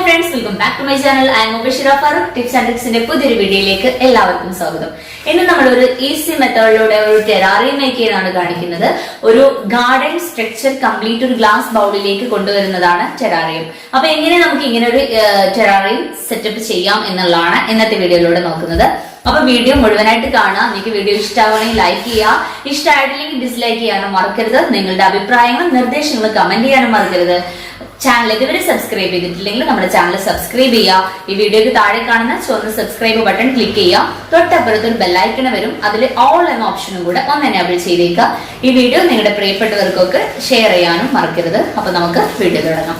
friends, welcome back to my channel. I am Mubashira Farooq. Tips and Tricks ന്റെ പുതിയൊരു വീഡിയോയിലേക്ക് എല്ലാവർക്കും സ്വാഗതം. ഇന്ന് നമ്മൾ ഒരു ഈസി മെത്തേഡിലൂടെ ഒരു ടെറാറിയം മേക്ക് ചെയ്യാനാണ് കാണിക്കുന്നത്. ഒരു ഗാർഡൻ സ്ട്രക്ചർ കംപ്ലീറ്റ് ഒരു ഗ്ലാസ് ബൗളിലേക്ക് കൊണ്ടുവരുന്നതാണ് ടെറാറിയം. അപ്പൊ എങ്ങനെ നമുക്ക് ഇങ്ങനെ ഒരു ടെറാറിയം സെറ്റപ്പ് ചെയ്യാം എന്നുള്ളതാണ് ഇന്നത്തെ വീഡിയോയിലൂടെ നോക്കുന്നത്. അപ്പൊ വീഡിയോ മുഴുവനായിട്ട് കാണുക. നിങ്ങൾക്ക് വീഡിയോ ഇഷ്ടമാണെങ്കിൽ ലൈക്ക് ചെയ്യുക, ഇഷ്ടമായിട്ടില്ലെങ്കിൽ ഡിസ്ലൈക്ക് ചെയ്യാനും മറക്കരുത്. നിങ്ങളുടെ അഭിപ്രായങ്ങളും നിർദ്ദേശങ്ങളും കമന്റ് ചെയ്യാനും മറക്കരുത്. ചാനൽ ഇതുവരെ സബ്സ്ക്രൈബ് ചെയ്തിട്ടില്ലെങ്കിൽ നമ്മുടെ ചാനൽ സബ്സ്ക്രൈബ് ചെയ്യുക. ഈ വീഡിയോക്ക് താഴെ കാണുന്ന ചുവന്ന സബ്സ്ക്രൈബ് ബട്ടൺ ക്ലിക്ക് ചെയ്യുക. തൊട്ടപ്പുറത്ത് ഒരു ബെല്ലൈക്കൺ വരും, അതിൽ ഓൾ എന്ന ഓപ്ഷനും കൂടെ ഒന്ന് എനേബിൾ ചെയ്തേക്കുക. ഈ വീഡിയോ നിങ്ങളുടെ പ്രിയപ്പെട്ടവർക്കൊക്കെ ഷെയർ ചെയ്യാനും മറക്കരുത്. അപ്പൊ നമുക്ക് വീഡിയോ തുടങ്ങാം.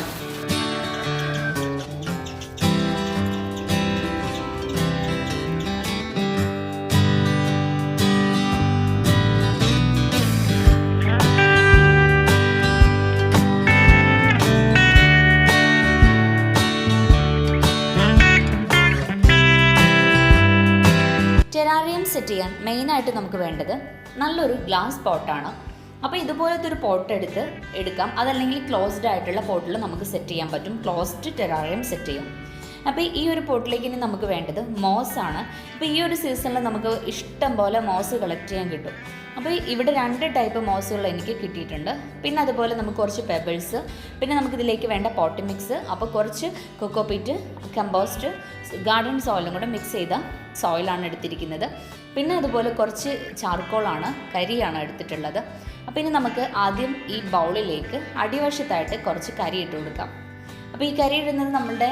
ടെറാറിയം സെറ്റ് ചെയ്യാൻ മെയിനായിട്ട് നമുക്ക് വേണ്ടത് നല്ലൊരു ഗ്ലാസ് പോട്ടാണ്. അപ്പോൾ ഇതുപോലത്തെ ഒരു പോട്ട് എടുക്കാം. അതല്ലെങ്കിൽ ക്ലോസ്ഡ് ആയിട്ടുള്ള പോട്ടിൽ നമുക്ക് സെറ്റ് ചെയ്യാൻ പറ്റും. ക്ലോസ്ഡ് ടെറാറിയം സെറ്റ് ചെയ്യും. അപ്പോൾ ഈ ഒരു പോട്ടിലേക്ക് ഇനി നമുക്ക് വേണ്ടത് മോസ് ആണ്. അപ്പോൾ ഈ ഒരു സീസണിൽ നമുക്ക് ഇഷ്ടം പോലെ മോസ് കളക്ട് ചെയ്യാൻ കിട്ടും. അപ്പോൾ ഇവിടെ 2 ടൈപ്പ് മോസുകൾ എനിക്ക് കിട്ടിയിട്ടുണ്ട്. പിന്നെ അതുപോലെ നമുക്ക് കുറച്ച് പെബിൾസ്, പിന്നെ നമുക്കിതിലേക്ക് വേണ്ട പോട്ടി മിക്സ്, അപ്പോൾ കുറച്ച് കൊക്കോപീറ്റ്, കമ്പോസ്റ്റ്, ഗാർഡൻ സോയിലും കൂടെ മിക്സ് ചെയ്ത സോയിലാണ് എടുത്തിരിക്കുന്നത്. പിന്നെ അതുപോലെ കുറച്ച് ചാർക്കോളാണ്, കരിയാണ് എടുത്തിട്ടുള്ളത്. അപ്പോൾ ഇനി നമുക്ക് ആദ്യം ഈ ബൗളിലേക്ക് അടിവശത്തായിട്ട് കുറച്ച് കരി ഇട്ട് കൊടുക്കാം. അപ്പോൾ ഈ കരി ഇടുന്നത് നമ്മളുടെ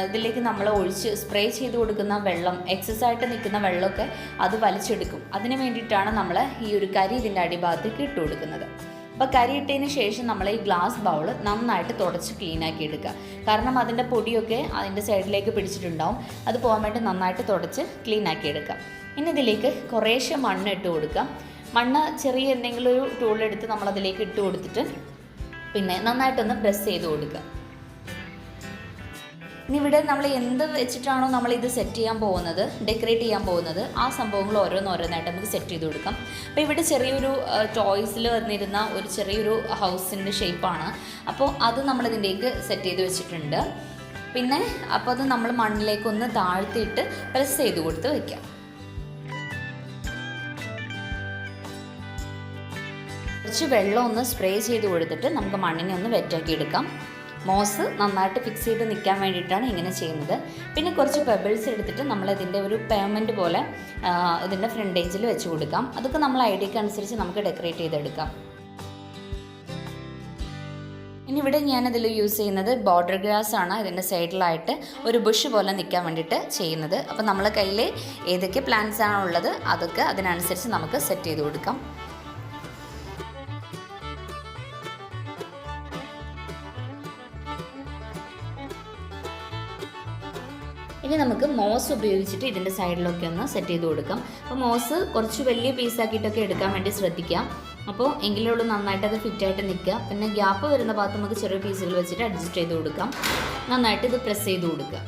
ഇതിലേക്ക് നമ്മൾ ഒഴിച്ച് സ്പ്രേ ചെയ്ത് കൊടുക്കുന്ന വെള്ളം, എക്സസ് ആയിട്ട് നിൽക്കുന്ന വെള്ളമൊക്കെ അത് വലിച്ചെടുക്കും. അതിന് വേണ്ടിയിട്ടാണ് നമ്മൾ ഈ ഒരു കരി ഇതിൻ്റെ അടിഭാഗത്തേക്ക് ഇട്ട് കൊടുക്കുന്നത്. അപ്പോൾ കരി ഇട്ടതിന് ശേഷം നമ്മൾ ഈ ഗ്ലാസ് ബൗൾ നന്നായിട്ട് തുടച്ച് ക്ലീനാക്കി എടുക്കുക. കാരണം അതിൻ്റെ പൊടിയൊക്കെ അതിൻ്റെ സൈഡിലേക്ക് പിടിച്ചിട്ടുണ്ടാവും. അത് പോകാൻ വേണ്ടി നന്നായിട്ട് തുടച്ച് ക്ലീനാക്കി എടുക്കാം. ഇനി ഇതിലേക്ക് കുറേശ്ശെ മണ്ണ് ഇട്ട് കൊടുക്കാം. മണ്ണ് ചെറിയ എന്തെങ്കിലും ഒരു ടൂളെടുത്ത് നമ്മളതിലേക്ക് ഇട്ട് കൊടുത്തിട്ട് പിന്നെ നന്നായിട്ടൊന്ന് പ്രസ് ചെയ്ത് കൊടുക്കുക. ഇനി ഇവിടെ നമ്മൾ എന്ത് വെച്ചിട്ടാണോ നമ്മൾ ഇത് സെറ്റ് ചെയ്യാൻ പോകുന്നത്, ഡെക്കറേറ്റ് ചെയ്യാൻ പോകുന്നത്, ആ സംഭവങ്ങൾ ഓരോന്നായിട്ട് നമുക്ക് സെറ്റ് ചെയ്ത് കൊടുക്കാം. അപ്പോൾ ഇവിടെ ചെറിയൊരു ടോയ്സിൽ വന്നിരുന്ന ഒരു ചെറിയൊരു ഹൗസിൻ്റെ ഷേപ്പാണ്. അപ്പോൾ അത് നമ്മളിതിൻ്റെക്ക് സെറ്റ് ചെയ്ത് വെച്ചിട്ടുണ്ട്. പിന്നെ അപ്പോൾ അത് നമ്മൾ മണ്ണിലേക്കൊന്ന് താഴ്ത്തിയിട്ട് പ്രസ് ചെയ്ത് കൊടുത്ത് വയ്ക്കാം. കുറച്ച് വെള്ളം ഒന്ന് സ്പ്രേ ചെയ്ത് കൊടുത്തിട്ട് നമുക്ക് മണ്ണിനെ ഒന്ന് വെറ്റാക്കി എടുക്കാം. മോസ് നന്നായിട്ട് ഫിക്സ് ചെയ്ത് നിൽക്കാൻ വേണ്ടിയിട്ടാണ് ഇങ്ങനെ ചെയ്യുന്നത്. പിന്നെ കുറച്ച് പെബിൾസ് എടുത്തിട്ട് നമ്മളിതിൻ്റെ ഒരു പേയ്മെൻറ്റ് പോലെ ഇതിൻ്റെ ഫ്രണ്ടേജിൽ വെച്ച് കൊടുക്കാം. അതൊക്കെ നമ്മൾ ഐഡിയക്ക് അനുസരിച്ച് നമുക്ക് ഡെക്കറേറ്റ് ചെയ്തെടുക്കാം. ഇനി ഇവിടെ ഞാനതിൽ യൂസ് ചെയ്യുന്നത് ബോർഡർ ഗ്രാസ് ആണ്. ഇതിൻ്റെ സൈഡിലായിട്ട് ഒരു ബുഷ് പോലെ നിൽക്കാൻ വേണ്ടിയിട്ട് ചെയ്യുന്നത്. അപ്പോൾ നമ്മളെ കയ്യിൽ ഏതൊക്കെ പ്ലാന്റ്സ് ആണോ ഉള്ളത് അതൊക്കെ അതിനനുസരിച്ച് നമുക്ക് സെറ്റ് ചെയ്ത് കൊടുക്കാം. ഇനി നമുക്ക് മോസ് ഉപയോഗിച്ചിട്ട് ഇതിൻ്റെ സൈഡിലൊക്കെ ഒന്ന് സെറ്റ് ചെയ്ത് കൊടുക്കാം. അപ്പോൾ മോസ് കുറച്ച് വലിയ പീസാക്കിയിട്ടൊക്കെ എടുക്കാൻ വേണ്ടി ശ്രദ്ധിക്കാം. അപ്പോൾ എങ്കിലേ ഉള്ളൂ നന്നായിട്ട് അത് ഫിറ്റായിട്ട് നിൽക്കുക. പിന്നെ ഗ്യാപ്പ് വരുന്ന ഭാഗത്ത് നമുക്ക് ചെറിയ പീസുകൾ വെച്ചിട്ട് അഡ്ജസ്റ്റ് ചെയ്ത് കൊടുക്കാം. നന്നായിട്ട് ഇത് പ്രസ് ചെയ്ത് കൊടുക്കുക.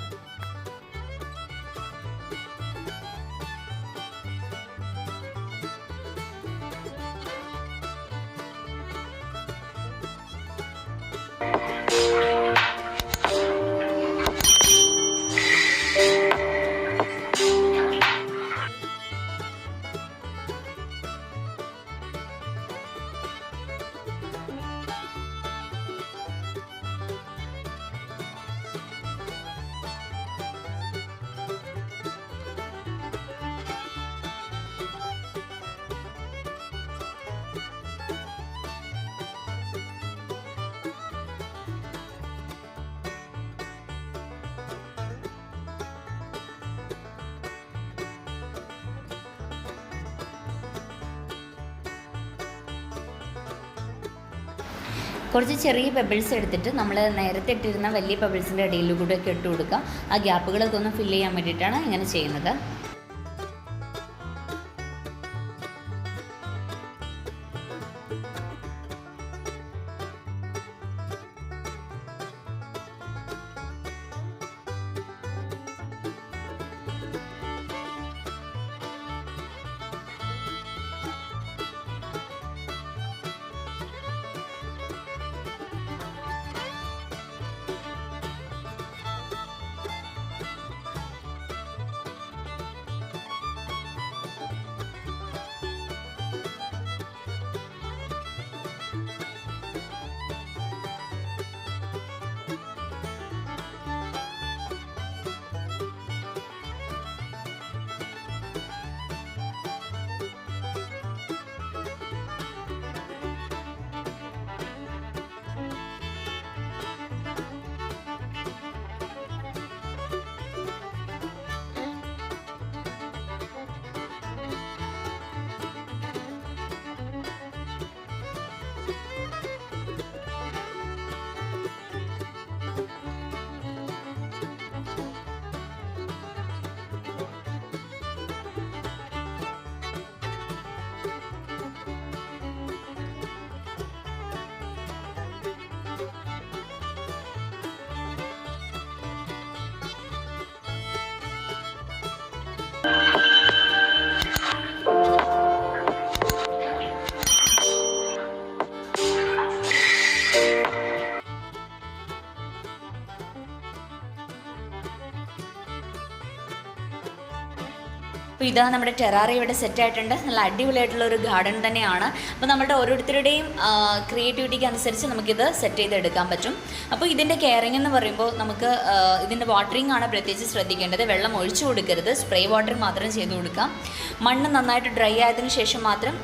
കുറച്ച് ചെറിയ പെബിൾസ് എടുത്തിട്ട് നമ്മൾ നേരത്തെ ഇട്ടിരുന്ന വലിയ പെബിൾസിൻ്റെ ഇടയിൽ കൂടെ ഒക്കെ ഇട്ട് കൊടുക്കുക. ആ ഗ്യാപ്പുകളൊക്കെ ഒന്ന് ഫില്ല് ചെയ്യാൻ വേണ്ടിയിട്ടാണ് ഇങ്ങനെ ചെയ്യുന്നത്. ഇതാ നമ്മുടെ ടെറാറി ഇവിടെ സെറ്റ് ആയിട്ടുണ്ട്. നല്ല അടിപൊളിയായിട്ടുള്ള ഒരു ഗാർഡൻ തന്നെയാണ്. അപ്പോൾ നമ്മുടെ ഓരോരുത്തരുടെയും ക്രിയേറ്റിവിറ്റിക്ക് അനുസരിച്ച് നമുക്കിത് സെറ്റ് ചെയ്തെടുക്കാൻ പറ്റും. അപ്പോൾ ഇതിൻ്റെ കെയറിംഗ് എന്ന് പറയുമ്പോൾ നമുക്ക് ഇതിൻ്റെ വാട്ടറിംഗ് ആണ് പ്രത്യേകിച്ച് ശ്രദ്ധിക്കേണ്ടത്. വെള്ളം ഒഴിച്ചു കൊടുക്കരുത്, സ്പ്രേ വാട്ടറിങ് മാത്രം ചെയ്ത് കൊടുക്കാം. മണ്ണ് നന്നായിട്ട് ഡ്രൈ ആയതിനു ശേഷം മാത്രം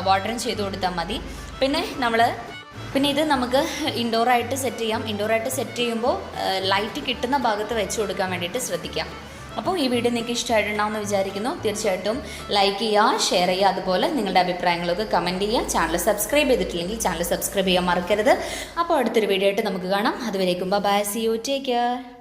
വാട്ടറിങ് ചെയ്ത് കൊടുത്താൽ മതി. പിന്നെ ഇത് നമുക്ക് ഇൻഡോറായിട്ട് സെറ്റ് ചെയ്യാം. ഇൻഡോറായിട്ട് സെറ്റ് ചെയ്യുമ്പോൾ ലൈറ്റ് കിട്ടുന്ന ഭാഗത്ത് വെച്ച് കൊടുക്കാൻ വേണ്ടിയിട്ട് ശ്രദ്ധിക്കാം. അപ്പോൾ ഈ വീഡിയോ നിങ്ങൾക്ക് ഇഷ്ടമായിട്ടുണ്ടാവുമെന്ന് വിചാരിക്കുന്നു. തീർച്ചയായിട്ടും ലൈക്ക് ചെയ്യുക, ഷെയർ ചെയ്യുക, അതുപോലെ നിങ്ങളുടെ അഭിപ്രായങ്ങളൊക്കെ കമൻറ്റ് ചെയ്യുക. ചാനൽ സബ്സ്ക്രൈബ് ചെയ്തിട്ടില്ലെങ്കിൽ ചാനൽ സബ്സ്ക്രൈബ് ചെയ്യാൻ മറക്കരുത്. അപ്പോൾ അടുത്തൊരു വീഡിയോ ആയിട്ട് നമുക്ക് കാണാം. അതുവരേക്കും bye, see you, take care.